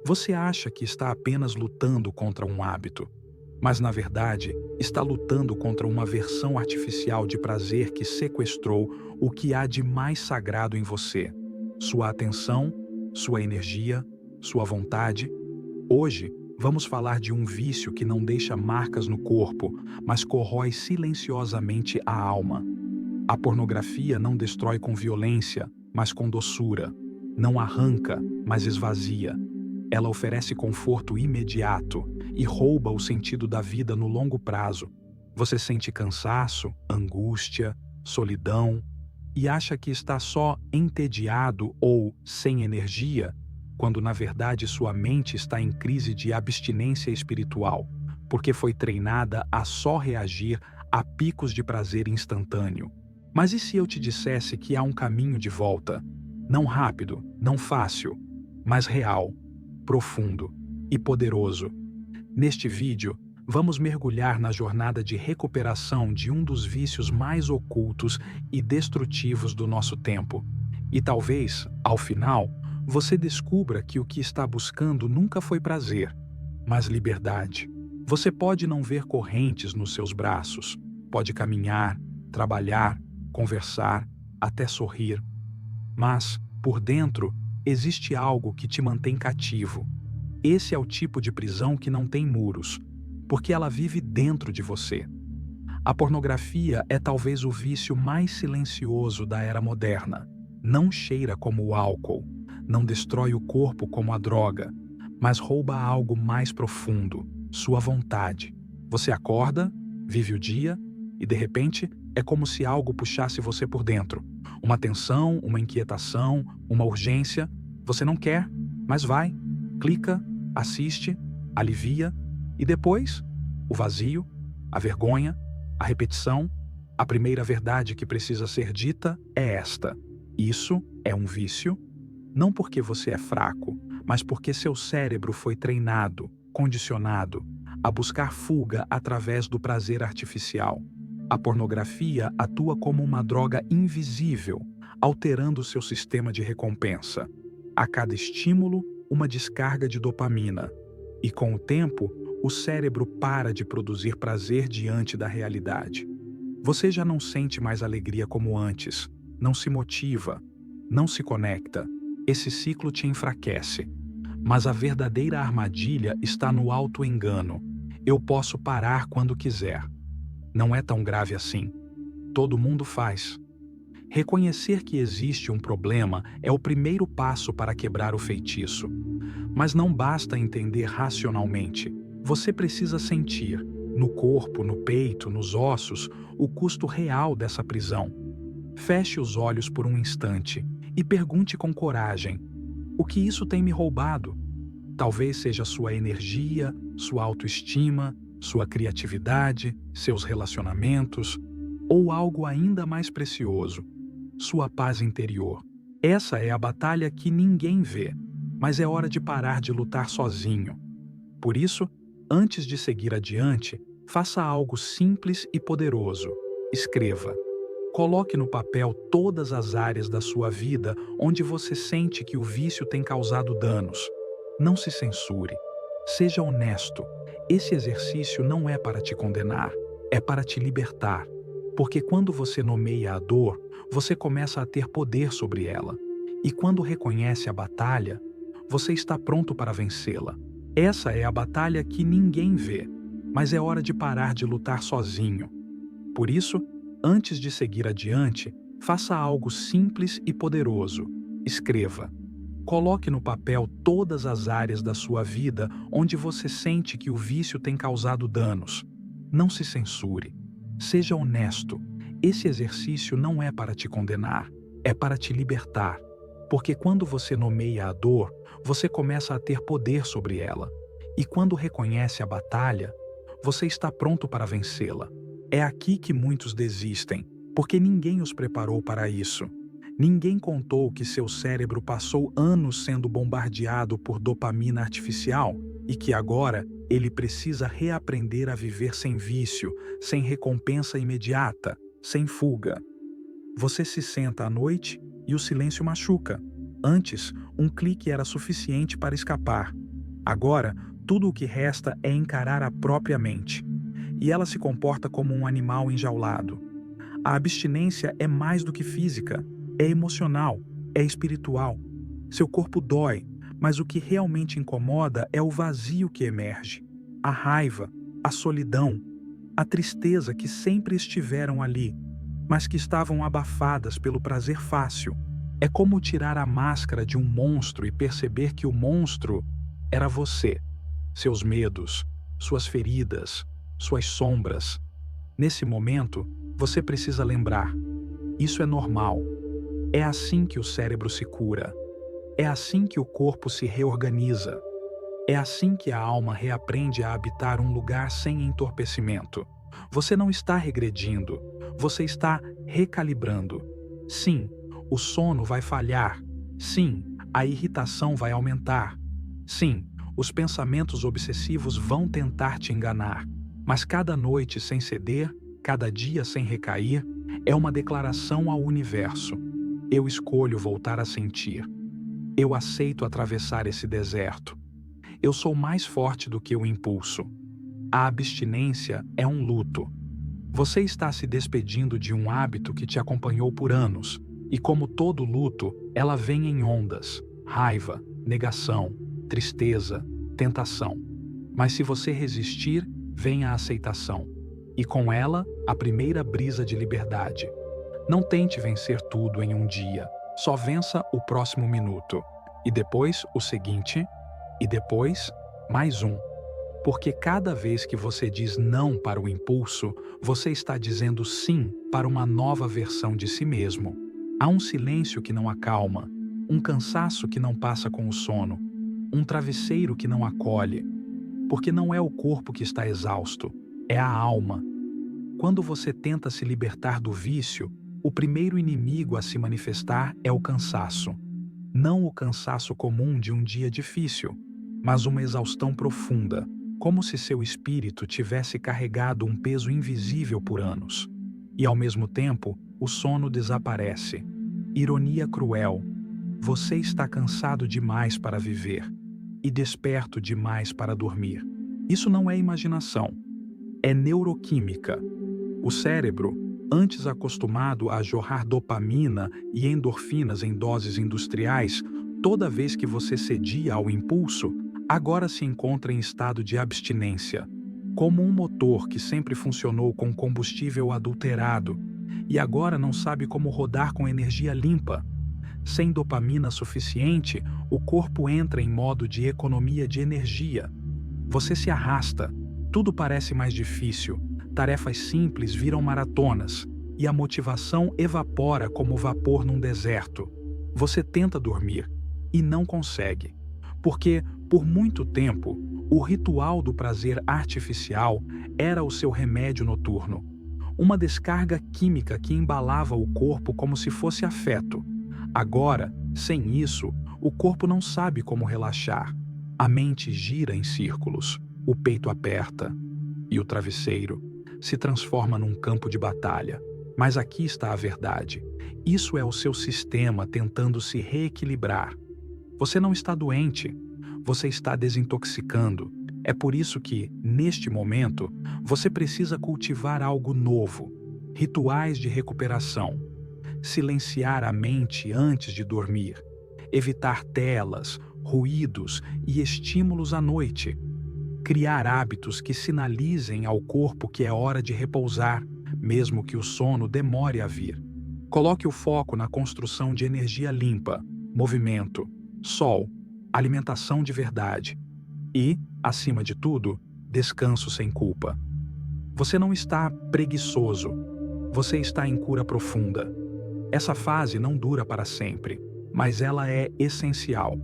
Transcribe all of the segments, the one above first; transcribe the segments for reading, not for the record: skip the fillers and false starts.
Você acha que está apenas lutando contra um hábito, mas na verdade está lutando contra uma versão artificial de prazer que sequestrou o que há de mais sagrado em você: sua atenção, sua energia, sua vontade. Hoje, vamos falar de um vício que não deixa marcas no corpo, mas corrói silenciosamente a alma. A pornografia não destrói com violência, mas com doçura. Não arranca, mas esvazia. Ela oferece conforto imediato e rouba o sentido da vida no longo prazo. Você sente cansaço, angústia, solidão e acha que está só entediado ou sem energia, quando na verdade sua mente está em crise de abstinência espiritual, porque foi treinada a só reagir a picos de prazer instantâneo. Mas e se eu te dissesse que há um caminho de volta? Não rápido, não fácil, mas real, profundo e poderoso. Neste vídeo, vamos mergulhar na jornada de recuperação de um dos vícios mais ocultos e destrutivos do nosso tempo. E talvez, ao final, você descubra que o que está buscando nunca foi prazer, mas liberdade. Você pode não ver correntes nos seus braços, pode caminhar, trabalhar, conversar, até sorrir. Mas, por dentro, existe algo que te mantém cativo. Esse é o tipo de prisão que não tem muros, porque ela vive dentro de você. A pornografia é talvez o vício mais silencioso da era moderna. Não cheira como o álcool, não destrói o corpo como a droga, mas rouba algo mais profundo, sua vontade. Você acorda, vive o dia e, de repente, é como se algo puxasse você por dentro. Uma tensão, uma inquietação, uma urgência. Você não quer, mas vai, clica, assiste, alivia e depois, o vazio, a vergonha, a repetição. A primeira verdade que precisa ser dita é esta: isso é um vício, não porque você é fraco, mas porque seu cérebro foi treinado, condicionado, a buscar fuga através do prazer artificial. A pornografia atua como uma droga invisível, alterando seu sistema de recompensa. A cada estímulo, uma descarga de dopamina. E com o tempo, o cérebro para de produzir prazer diante da realidade. Você já não sente mais alegria como antes, não se motiva, não se conecta. Esse ciclo te enfraquece. Mas a verdadeira armadilha está no auto-engano. Eu posso parar quando quiser. Não é tão grave assim. Todo mundo faz. Reconhecer que existe um problema é o primeiro passo para quebrar o feitiço. Mas não basta entender racionalmente. Você precisa sentir, no corpo, no peito, nos ossos, o custo real dessa prisão. Feche os olhos por um instante e pergunte com coragem: o que isso tem me roubado? Talvez seja sua energia, sua autoestima, sua criatividade, seus relacionamentos, ou algo ainda mais precioso, sua paz interior. Essa é a batalha que ninguém vê, mas é hora de parar de lutar sozinho. Por isso, antes de seguir adiante, faça algo simples e poderoso. Escreva. Coloque no papel todas as áreas da sua vida onde você sente que o vício tem causado danos. Não se censure. Seja honesto. Esse exercício não é para te condenar, é para te libertar. Porque quando você nomeia a dor, você começa a ter poder sobre ela. E quando reconhece a batalha, você está pronto para vencê-la. Essa é a batalha que ninguém vê, mas é hora de parar de lutar sozinho. Por isso, antes de seguir adiante, faça algo simples e poderoso. Escreva. Coloque no papel todas as áreas da sua vida onde você sente que o vício tem causado danos. Não se censure. Seja honesto. Esse exercício não é para te condenar, é para te libertar. Porque quando você nomeia a dor, você começa a ter poder sobre ela. E quando reconhece a batalha, você está pronto para vencê-la. É aqui que muitos desistem, porque ninguém os preparou para isso. Ninguém contou que seu cérebro passou anos sendo bombardeado por dopamina artificial e que agora ele precisa reaprender a viver sem vício, sem recompensa imediata, sem fuga. Você se senta à noite e o silêncio machuca. Antes, um clique era suficiente para escapar. Agora, tudo o que resta é encarar a própria mente. E ela se comporta como um animal enjaulado. A abstinência é mais do que física, é emocional, é espiritual. Seu corpo dói, mas o que realmente incomoda é o vazio que emerge, a raiva, a solidão, a tristeza que sempre estiveram ali, mas que estavam abafadas pelo prazer fácil. É como tirar a máscara de um monstro e perceber que o monstro era você, seus medos, suas feridas, suas sombras. Nesse momento, você precisa lembrar: isso é normal. É assim que o cérebro se cura. É assim que o corpo se reorganiza. É assim que a alma reaprende a habitar um lugar sem entorpecimento. Você não está regredindo, você está recalibrando. Sim, o sono vai falhar. Sim, a irritação vai aumentar. Sim, os pensamentos obsessivos vão tentar te enganar. Mas cada noite sem ceder, cada dia sem recair, é uma declaração ao universo. Eu escolho voltar a sentir. Eu aceito atravessar esse deserto. Eu sou mais forte do que o impulso. A abstinência é um luto. Você está se despedindo de um hábito que te acompanhou por anos, e como todo luto, ela vem em ondas: raiva, negação, tristeza, tentação. Mas se você resistir, vem a aceitação, e com ela, a primeira brisa de liberdade. Não tente vencer tudo em um dia, só vença o próximo minuto, e depois o seguinte, e depois mais um. Porque cada vez que você diz não para o impulso, você está dizendo sim para uma nova versão de si mesmo. Há um silêncio que não acalma, um cansaço que não passa com o sono, um travesseiro que não acolhe. Porque não é o corpo que está exausto, é a alma. Quando você tenta se libertar do vício, o primeiro inimigo a se manifestar é o cansaço. Não o cansaço comum de um dia difícil, mas uma exaustão profunda, como se seu espírito tivesse carregado um peso invisível por anos. E ao mesmo tempo, o sono desaparece. Ironia cruel. Você está cansado demais para viver e desperto demais para dormir. Isso não é imaginação, é neuroquímica. O cérebro, antes acostumado a jorrar dopamina e endorfinas em doses industriais, toda vez que você cedia ao impulso, agora se encontra em estado de abstinência, como um motor que sempre funcionou com combustível adulterado e agora não sabe como rodar com energia limpa. Sem dopamina suficiente, o corpo entra em modo de economia de energia. Você se arrasta, tudo parece mais difícil, tarefas simples viram maratonas e a motivação evapora como vapor num deserto. Você tenta dormir e não consegue, porque, por muito tempo, o ritual do prazer artificial era o seu remédio noturno, uma descarga química que embalava o corpo como se fosse afeto. Agora, sem isso, o corpo não sabe como relaxar. A mente gira em círculos, o peito aperta e o travesseiro se transforma num campo de batalha. Mas aqui está a verdade. Isso é o seu sistema tentando se reequilibrar. Você não está doente, você está desintoxicando. É por isso que, neste momento, você precisa cultivar algo novo, rituais de recuperação. Silenciar a mente antes de dormir, evitar telas, ruídos e estímulos à noite, criar hábitos que sinalizem ao corpo que é hora de repousar, mesmo que o sono demore a vir. Coloque o foco na construção de energia limpa, movimento, sol, alimentação de verdade e, acima de tudo, descanso sem culpa. Você não está preguiçoso, você está em cura profunda. Essa fase não dura para sempre, mas ela é essencial,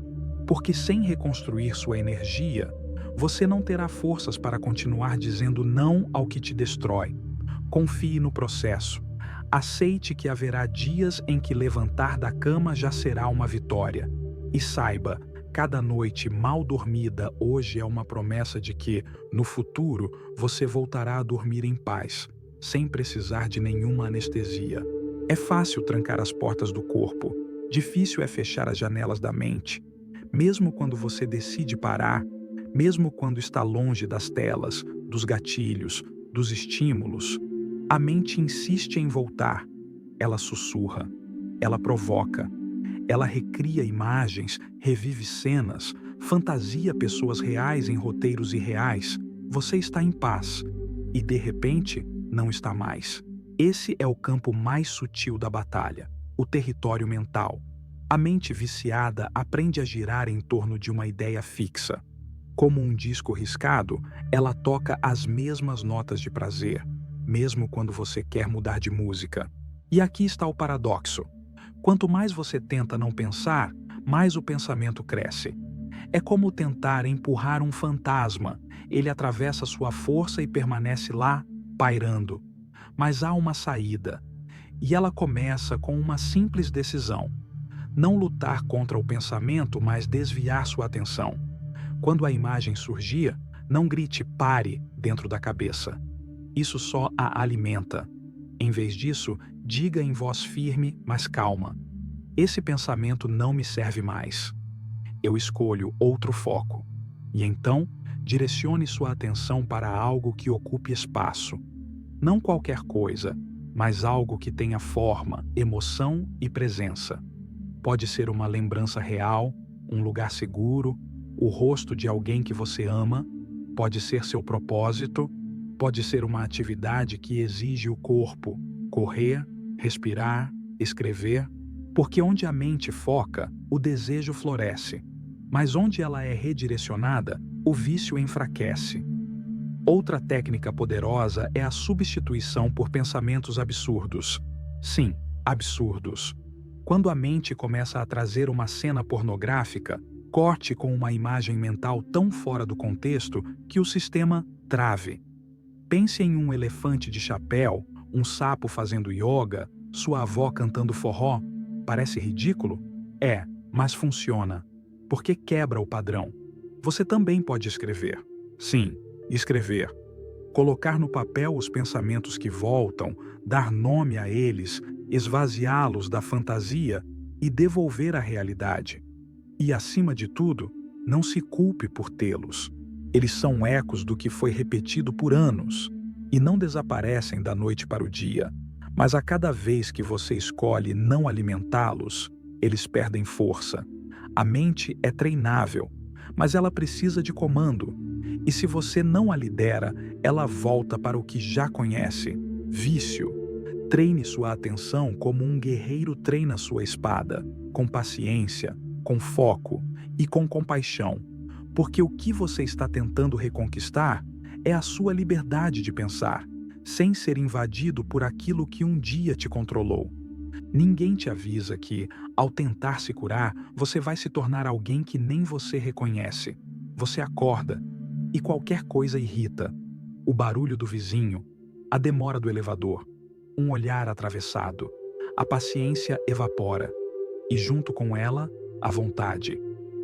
porque sem reconstruir sua energia, você não terá forças para continuar dizendo não ao que te destrói. Confie no processo. Aceite que haverá dias em que levantar da cama já será uma vitória. E saiba, cada noite mal dormida hoje é uma promessa de que, no futuro, você voltará a dormir em paz, sem precisar de nenhuma anestesia. É fácil trancar as portas do corpo, difícil é fechar as janelas da mente. Mesmo quando você decide parar, Mesmo quando está longe das telas, dos gatilhos, dos estímulos, a mente insiste em voltar. Ela sussurra, ela provoca, ela recria imagens, revive cenas, fantasia pessoas reais em roteiros irreais. Você está em paz e, de repente, não está mais. Esse é o campo mais sutil da batalha, o território mental. A mente viciada aprende a girar em torno de uma ideia fixa. Como um disco riscado, ela toca as mesmas notas de prazer, mesmo quando você quer mudar de música. E aqui está o paradoxo. Quanto mais você tenta não pensar, mais o pensamento cresce. É como tentar empurrar um fantasma. Ele atravessa sua força e permanece lá, pairando. Mas há uma saída. E ela começa com uma simples decisão. Não lutar contra o pensamento, mas desviar sua atenção. Quando a imagem surgir, não grite "pare" dentro da cabeça. Isso só a alimenta. Em vez disso, diga em voz firme, mas calma: esse pensamento não me serve mais. Eu escolho outro foco. E então, direcione sua atenção para algo que ocupe espaço. Não qualquer coisa, mas algo que tenha forma, emoção e presença. Pode ser uma lembrança real, um lugar seguro, o rosto de alguém que você ama, pode ser seu propósito, pode ser uma atividade que exige o corpo, correr, respirar, escrever, porque onde a mente foca, o desejo floresce, mas onde ela é redirecionada, o vício enfraquece. Outra técnica poderosa é a substituição por pensamentos absurdos. Sim, absurdos. Quando a mente começa a trazer uma cena pornográfica, corte com uma imagem mental tão fora do contexto que o sistema trave. Pense em um elefante de chapéu, um sapo fazendo yoga, sua avó cantando forró. Parece ridículo? É, mas funciona. Porque quebra o padrão. Você também pode escrever. Sim, escrever. Colocar no papel os pensamentos que voltam, dar nome a eles, esvaziá-los da fantasia e devolver à realidade. E, acima de tudo, não se culpe por tê-los. Eles são ecos do que foi repetido por anos e não desaparecem da noite para o dia. Mas a cada vez que você escolhe não alimentá-los, eles perdem força. A mente é treinável, mas ela precisa de comando. E se você não a lidera, ela volta para o que já conhece: vício. Treine sua atenção como um guerreiro treina sua espada, com paciência, com foco e com compaixão. Porque o que você está tentando reconquistar é a sua liberdade de pensar, sem ser invadido por aquilo que um dia te controlou. Ninguém te avisa que, ao tentar se curar, você vai se tornar alguém que nem você reconhece. Você acorda e qualquer coisa irrita. O barulho do vizinho, a demora do elevador, um olhar atravessado. A paciência evapora e, junto com ela, a vontade.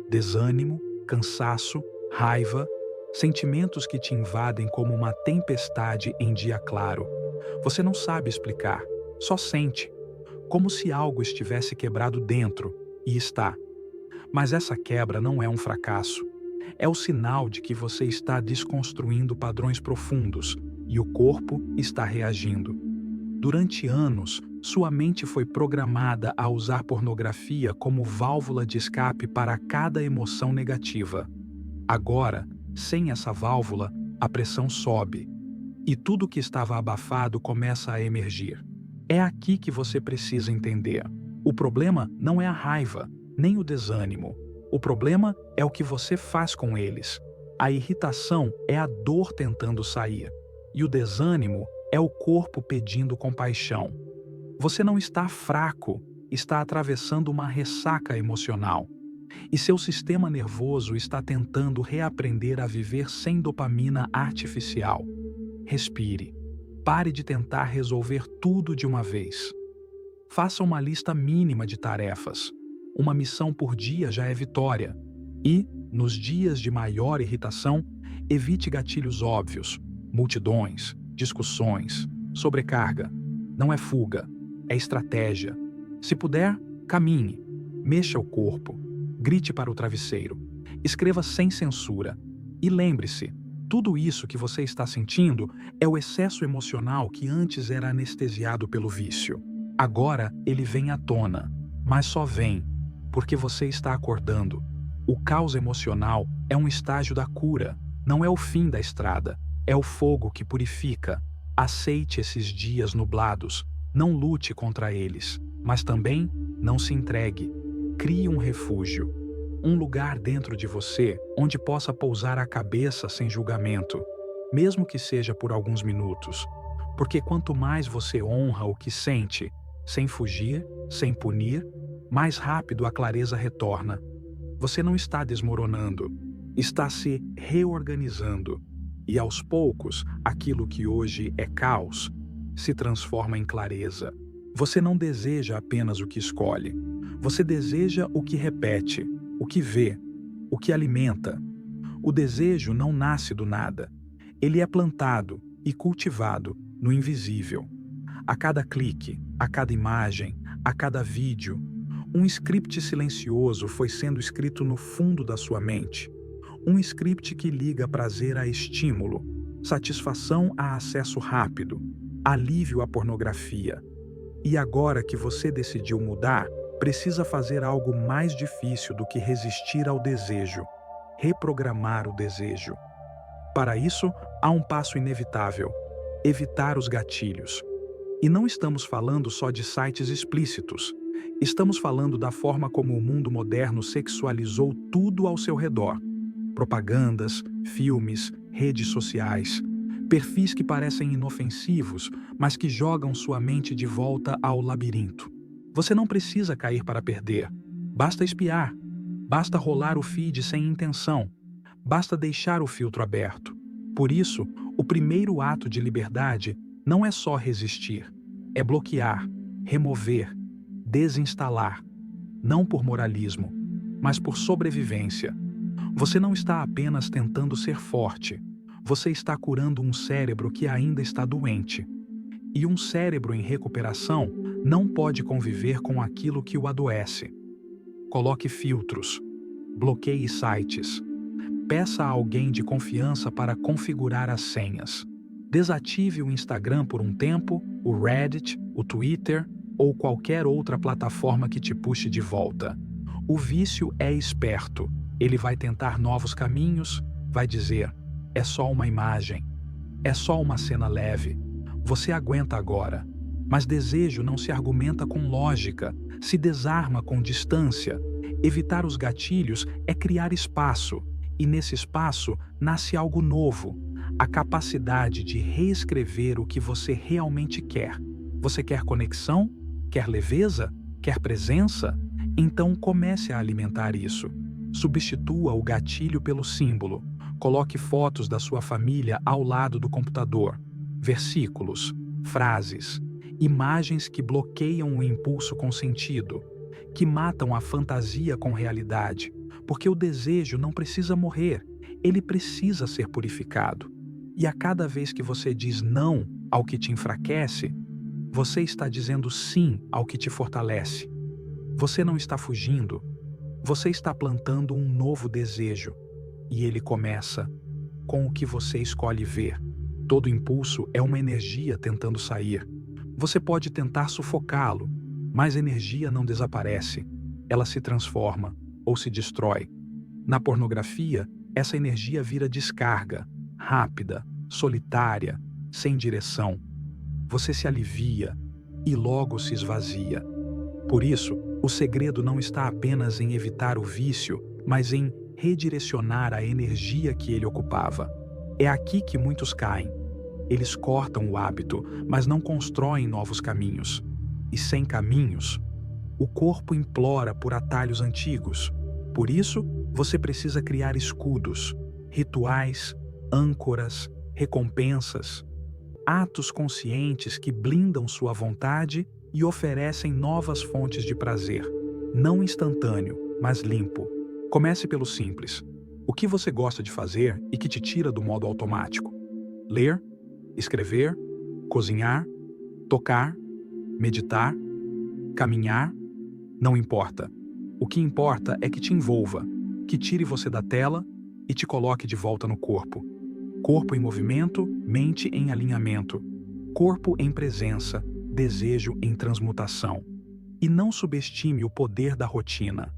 Desânimo, cansaço, raiva, sentimentos que te invadem como uma tempestade em dia claro. Você não sabe explicar, só sente, como se algo estivesse quebrado dentro, e está. Mas essa quebra não é um fracasso. É o sinal de que você está desconstruindo padrões profundos e o corpo está reagindo. Durante anos, sua mente foi programada a usar pornografia como válvula de escape para cada emoção negativa. Agora, sem essa válvula, a pressão sobe e tudo que estava abafado começa a emergir. É aqui que você precisa entender. O problema não é a raiva, nem o desânimo. O problema é o que você faz com eles. A irritação é a dor tentando sair, e o desânimo é o corpo pedindo compaixão. Você não está fraco, está atravessando uma ressaca emocional. E seu sistema nervoso está tentando reaprender a viver sem dopamina artificial. Respire. Pare de tentar resolver tudo de uma vez. Faça uma lista mínima de tarefas. Uma missão por dia já é vitória. E, nos dias de maior irritação, evite gatilhos óbvios, multidões, discussões, sobrecarga. Não é fuga, é estratégia. Se puder, caminhe, mexa o corpo, grite para o travesseiro, escreva sem censura. E lembre-se, tudo isso que você está sentindo é o excesso emocional que antes era anestesiado pelo vício. Agora ele vem à tona, mas só vem porque você está acordando. O caos emocional é um estágio da cura, não é o fim da estrada, é o fogo que purifica. Aceite esses dias nublados, não lute contra eles, mas também não se entregue. Crie um refúgio, um lugar dentro de você onde possa pousar a cabeça sem julgamento, mesmo que seja por alguns minutos. Porque quanto mais você honra o que sente, sem fugir, sem punir, mais rápido a clareza retorna. Você não está desmoronando, está se reorganizando. E aos poucos, aquilo que hoje é caos se transforma em clareza. Você não deseja apenas o que escolhe, você deseja o que repete, o que vê, o que alimenta. O desejo não nasce do nada. Ele é plantado e cultivado no invisível. A cada clique, a cada imagem, a cada vídeo, um script silencioso foi sendo escrito no fundo da sua mente. Um script que liga prazer a estímulo, satisfação a acesso rápido, alívio à pornografia. E agora que você decidiu mudar, precisa fazer algo mais difícil do que resistir ao desejo: reprogramar o desejo. Para isso, há um passo inevitável: evitar os gatilhos. E não estamos falando só de sites explícitos. Estamos falando da forma como o mundo moderno sexualizou tudo ao seu redor. Propagandas, filmes, redes sociais, perfis que parecem inofensivos, mas que jogam sua mente de volta ao labirinto. Você não precisa cair para perder. Basta espiar. Basta rolar o feed sem intenção. Basta deixar o filtro aberto. Por isso, o primeiro ato de liberdade não é só resistir. É bloquear, remover, desinstalar. Não por moralismo, mas por sobrevivência. Você não está apenas tentando ser forte. Você está curando um cérebro que ainda está doente. E um cérebro em recuperação não pode conviver com aquilo que o adoece. Coloque filtros. Bloqueie sites. Peça a alguém de confiança para configurar as senhas. Desative o Instagram por um tempo, o Reddit, o Twitter ou qualquer outra plataforma que te puxe de volta. O vício é esperto. Ele vai tentar novos caminhos, vai dizer: é só uma imagem, é só uma cena leve. Você aguenta agora. Mas desejo não se argumenta com lógica, se desarma com distância. Evitar os gatilhos é criar espaço, e nesse espaço nasce algo novo, a capacidade de reescrever o que você realmente quer. Você quer conexão? Quer leveza? Quer presença? Então comece a alimentar isso. Substitua o gatilho pelo símbolo. Coloque fotos da sua família ao lado do computador. Versículos, frases, imagens que bloqueiam o impulso com sentido, que matam a fantasia com realidade, porque o desejo não precisa morrer, ele precisa ser purificado. E a cada vez que você diz não ao que te enfraquece, você está dizendo sim ao que te fortalece. Você não está fugindo, você está plantando um novo desejo, e ele começa com o que você escolhe ver. Todo impulso é uma energia tentando sair. Você pode tentar sufocá-lo, mas energia não desaparece. Ela se transforma ou se destrói. Na pornografia, essa energia vira descarga, rápida, solitária, sem direção. Você se alivia e logo se esvazia. Por isso, o segredo não está apenas em evitar o vício, mas em redirecionar a energia que ele ocupava. É aqui que muitos caem. Eles cortam o hábito, mas não constroem novos caminhos. E sem caminhos, o corpo implora por atalhos antigos. Por isso, você precisa criar escudos, rituais, âncoras, recompensas, atos conscientes que blindam sua vontade e oferecem novas fontes de prazer. Não instantâneo, mas limpo. Comece pelo simples. O que você gosta de fazer e que te tira do modo automático? Ler, escrever, cozinhar, tocar, meditar, caminhar? Não importa. O que importa é que te envolva, que tire você da tela e te coloque de volta no corpo. Corpo em movimento, mente em alinhamento. Corpo em presença, desejo em transmutação. E não subestime o poder da rotina.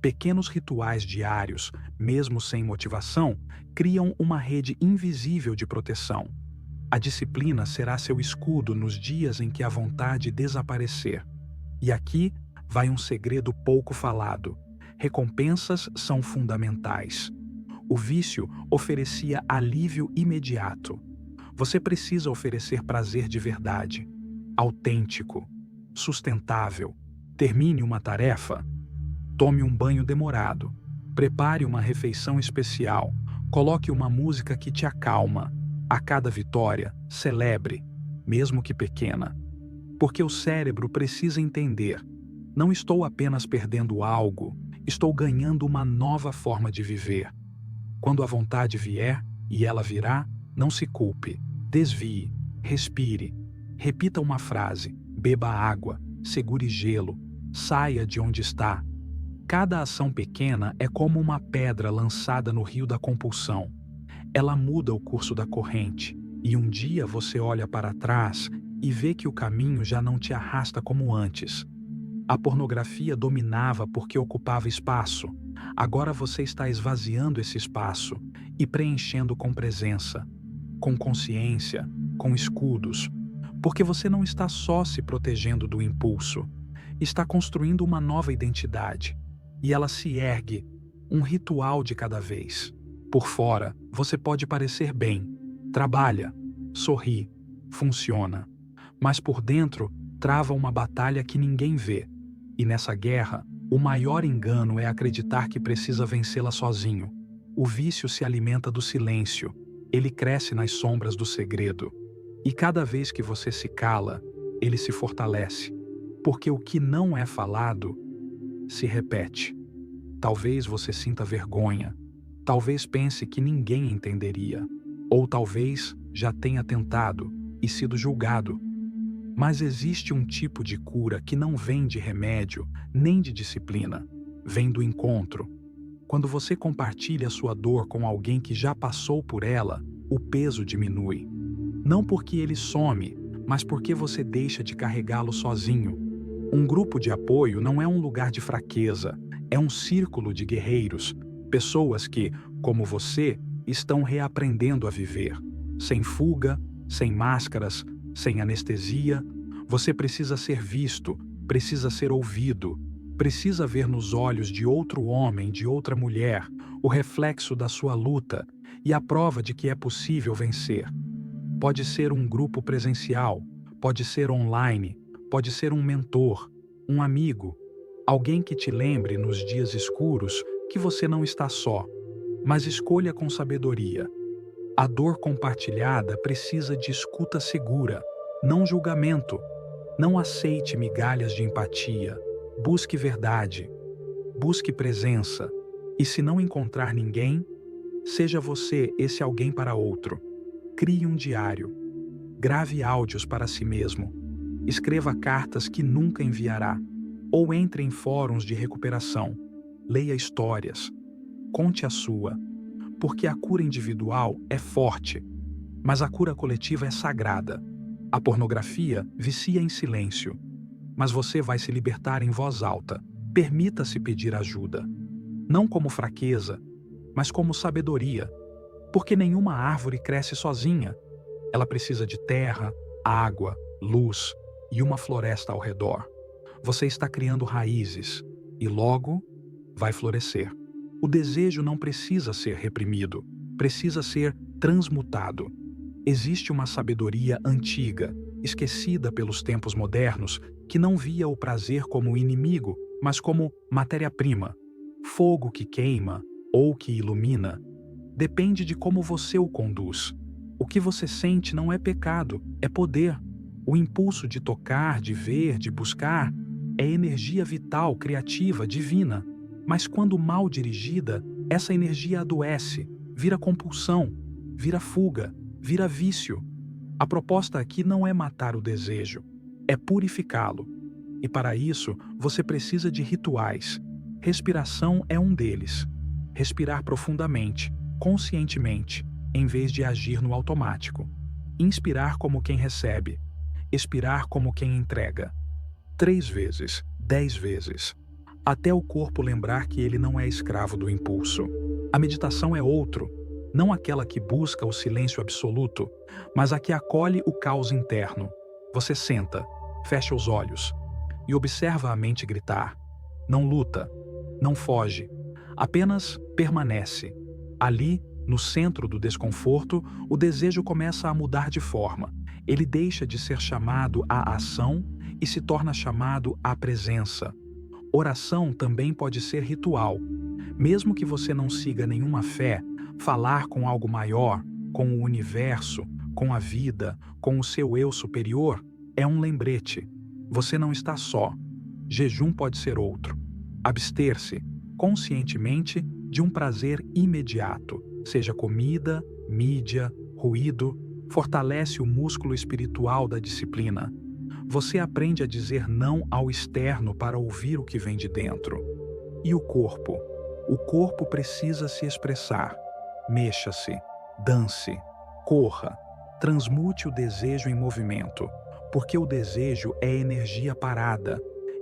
Pequenos rituais diários, mesmo sem motivação, criam uma rede invisível de proteção. A disciplina será seu escudo nos dias em que a vontade desaparecer. E aqui vai um segredo pouco falado. Recompensas são fundamentais. O vício oferecia alívio imediato. Você precisa oferecer prazer de verdade, autêntico, sustentável. Termine uma tarefa, tome um banho demorado, prepare uma refeição especial, coloque uma música que te acalma. A cada vitória, celebre, mesmo que pequena. Porque o cérebro precisa entender: não estou apenas perdendo algo, estou ganhando uma nova forma de viver. Quando a vontade vier, e ela virá, não se culpe, desvie, respire, repita uma frase, beba água, segure gelo, saia de onde está. Cada ação pequena é como uma pedra lançada no rio da compulsão. Ela muda o curso da corrente, e um dia você olha para trás e vê que o caminho já não te arrasta como antes. A pornografia dominava porque ocupava espaço. Agora você está esvaziando esse espaço e preenchendo com presença, com consciência, com escudos. Porque você não está só se protegendo do impulso, está construindo uma nova identidade. E ela se ergue, um ritual de cada vez. Por fora, você pode parecer bem, trabalha, sorri, funciona. Mas por dentro, trava uma batalha que ninguém vê. E nessa guerra, o maior engano é acreditar que precisa vencê-la sozinho. O vício se alimenta do silêncio. Ele cresce nas sombras do segredo. E cada vez que você se cala, ele se fortalece. Porque o que não é falado se repete. Talvez você sinta vergonha. Talvez pense que ninguém entenderia. Ou talvez já tenha tentado e sido julgado. Mas existe um tipo de cura que não vem de remédio nem de disciplina. Vem do encontro. Quando você compartilha sua dor com alguém que já passou por ela, o peso diminui. Não porque ele some, mas porque você deixa de carregá-lo sozinho. Um grupo de apoio não é um lugar de fraqueza, é um círculo de guerreiros, pessoas que, como você, estão reaprendendo a viver. Sem fuga, sem máscaras, sem anestesia. Você precisa ser visto, precisa ser ouvido, precisa ver nos olhos de outro homem, de outra mulher, o reflexo da sua luta e a prova de que é possível vencer. Pode ser um grupo presencial, pode ser online, pode ser um mentor, um amigo, alguém que te lembre nos dias escuros que você não está só, mas escolha com sabedoria. A dor compartilhada precisa de escuta segura, não julgamento. Não aceite migalhas de empatia. Busque verdade. Busque presença. E se não encontrar ninguém, seja você esse alguém para outro. Crie um diário. Grave áudios para si mesmo. Escreva cartas que nunca enviará. Ou entre em fóruns de recuperação. Leia histórias. Conte a sua. Porque a cura individual é forte, mas a cura coletiva é sagrada. A pornografia vicia em silêncio, mas você vai se libertar em voz alta. Permita-se pedir ajuda. Não como fraqueza, mas como sabedoria. Porque nenhuma árvore cresce sozinha. Ela precisa de terra, água, luz e uma floresta ao redor. Você está criando raízes e logo vai florescer. O desejo não precisa ser reprimido, precisa ser transmutado. Existe uma sabedoria antiga, esquecida pelos tempos modernos, que não via o prazer como inimigo, mas como matéria-prima. Fogo que queima ou que ilumina depende de como você o conduz. O que você sente não é pecado, é poder. O impulso de tocar, de ver, de buscar é energia vital, criativa, divina. Mas quando mal dirigida, essa energia adoece, vira compulsão, vira fuga, vira vício. A proposta aqui não é matar o desejo, é purificá-lo. E para isso, você precisa de rituais. Respiração é um deles. Respirar profundamente, conscientemente, em vez de agir no automático. Inspirar como quem recebe, expirar como quem entrega. 3 vezes, 10 vezes, até o corpo lembrar que ele não é escravo do impulso. A meditação é outro, não aquela que busca o silêncio absoluto, mas a que acolhe o caos interno. Você senta, fecha os olhos e observa a mente gritar. Não luta, não foge, apenas permanece. Ali, no centro do desconforto, o desejo começa a mudar de forma. Ele deixa de ser chamado à ação e se torna chamado à presença. Oração também pode ser ritual. Mesmo que você não siga nenhuma fé, falar com algo maior, com o universo, com a vida, com o seu eu superior, é um lembrete. Você não está só. Jejum pode ser outro. Abster-se, conscientemente, de um prazer imediato, seja comida, mídia, ruído, fortalece o músculo espiritual da disciplina. Você aprende a dizer não ao externo para ouvir o que vem de dentro. E o corpo? O corpo precisa se expressar. Mexa-se, dance, corra, transmute o desejo em movimento, porque o desejo é energia parada,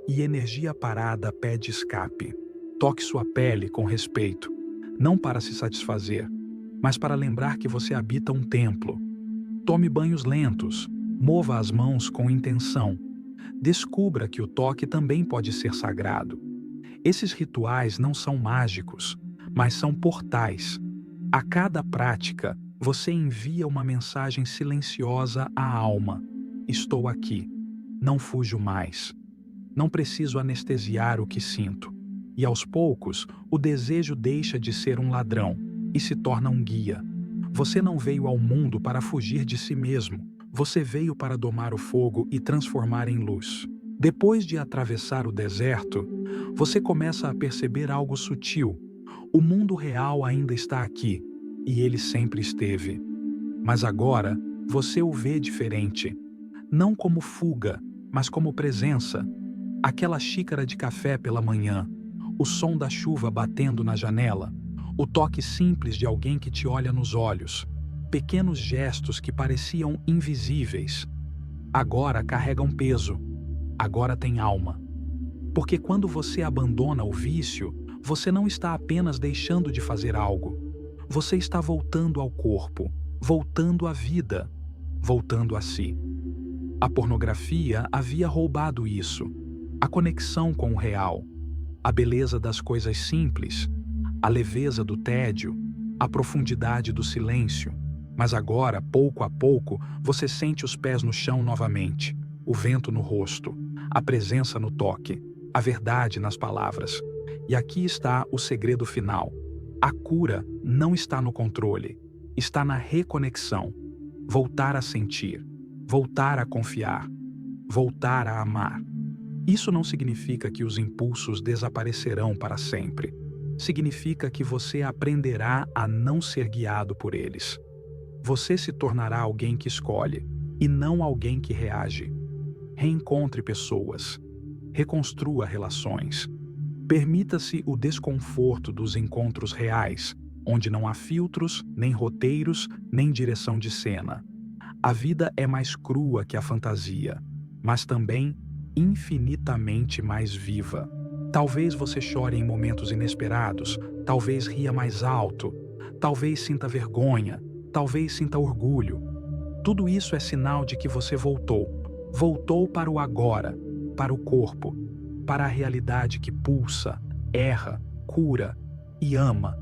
e energia parada pede escape. Toque sua pele com respeito, não para se satisfazer, mas para lembrar que você habita um templo. Tome banhos lentos, mova as mãos com intenção. Descubra que o toque também pode ser sagrado. Esses rituais não são mágicos, mas são portais. A cada prática, você envia uma mensagem silenciosa à alma. Estou aqui. Não fujo mais. Não preciso anestesiar o que sinto. E aos poucos, o desejo deixa de ser um ladrão e se torna um guia. Você não veio ao mundo para fugir de si mesmo. Você veio para domar o fogo e transformar em luz. Depois de atravessar o deserto, você começa a perceber algo sutil. O mundo real ainda está aqui, e ele sempre esteve. Mas agora, você o vê diferente. Não como fuga, mas como presença. Aquela xícara de café pela manhã, o som da chuva batendo na janela, o toque simples de alguém que te olha nos olhos, pequenos gestos que pareciam invisíveis. Agora carregam peso, agora tem alma. Porque quando você abandona o vício, você não está apenas deixando de fazer algo. Você está voltando ao corpo, voltando à vida, voltando a si. A pornografia havia roubado isso. A conexão com o real, a beleza das coisas simples, a leveza do tédio, a profundidade do silêncio. Mas agora, pouco a pouco, você sente os pés no chão novamente, o vento no rosto, a presença no toque, a verdade nas palavras. E aqui está o segredo final. A cura não está no controle, está na reconexão. Voltar a sentir, voltar a confiar, voltar a amar. Isso não significa que os impulsos desaparecerão para sempre. Significa que você aprenderá a não ser guiado por eles. Você se tornará alguém que escolhe, e não alguém que reage. Reencontre pessoas. Reconstrua relações. Permita-se o desconforto dos encontros reais, onde não há filtros, nem roteiros, nem direção de cena. A vida é mais crua que a fantasia, mas também infinitamente mais viva. Talvez você chore em momentos inesperados, talvez ria mais alto, talvez sinta vergonha, talvez sinta orgulho. Tudo isso é sinal de que você voltou. Voltou para o agora, para o corpo, para a realidade que pulsa, erra, cura e ama.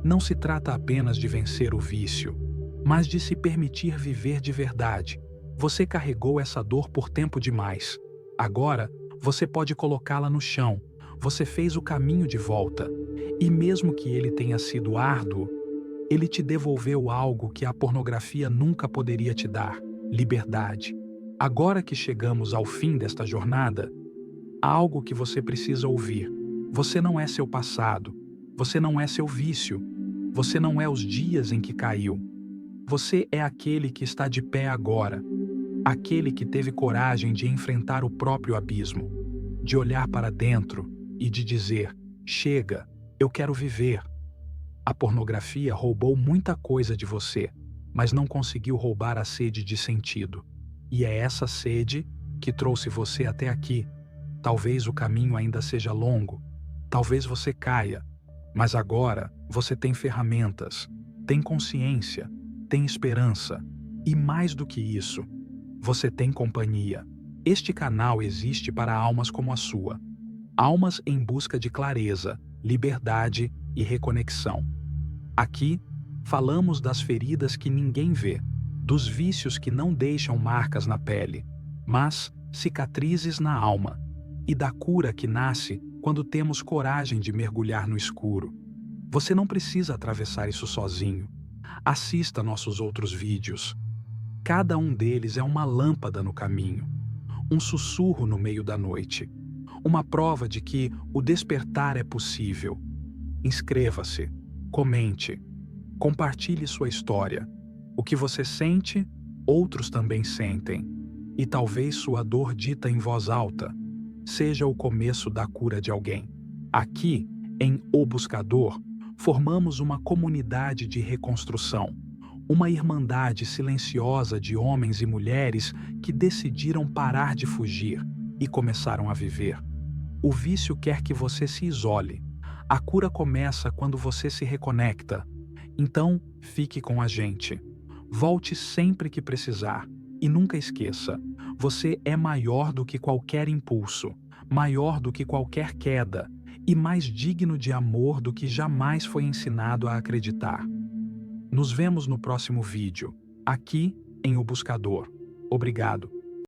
Não se trata apenas de vencer o vício, mas de se permitir viver de verdade. Você carregou essa dor por tempo demais. Agora, você pode colocá-la no chão. Você fez o caminho de volta. E mesmo que ele tenha sido árduo, ele te devolveu algo que a pornografia nunca poderia te dar: liberdade. Agora que chegamos ao fim desta jornada, há algo que você precisa ouvir. Você não é seu passado. Você não é seu vício. Você não é os dias em que caiu. Você é aquele que está de pé agora. Aquele que teve coragem de enfrentar o próprio abismo, de olhar para dentro e de dizer: chega, eu quero viver. A pornografia roubou muita coisa de você, mas não conseguiu roubar a sede de sentido. E é essa sede que trouxe você até aqui. Talvez o caminho ainda seja longo, talvez você caia, mas agora você tem ferramentas, tem consciência, tem esperança e, mais do que isso, você tem companhia. Este canal existe para almas como a sua, almas em busca de clareza, liberdade e reconexão. Aqui, falamos das feridas que ninguém vê, dos vícios que não deixam marcas na pele, mas cicatrizes na alma, e da cura que nasce quando temos coragem de mergulhar no escuro. Você não precisa atravessar isso sozinho. Assista nossos outros vídeos. Cada um deles é uma lâmpada no caminho, um sussurro no meio da noite, uma prova de que o despertar é possível. Inscreva-se, comente, compartilhe sua história. O que você sente, outros também sentem. E talvez sua dor dita em voz alta seja o começo da cura de alguém. Aqui, em O Buscador, formamos uma comunidade de reconstrução, uma irmandade silenciosa de homens e mulheres que decidiram parar de fugir e começaram a viver. O vício quer que você se isole. A cura começa quando você se reconecta. Então, fique com a gente. Volte sempre que precisar. E nunca esqueça, você é maior do que qualquer impulso, maior do que qualquer queda e mais digno de amor do que jamais foi ensinado a acreditar. Nos vemos no próximo vídeo, aqui em O Buscador. Obrigado.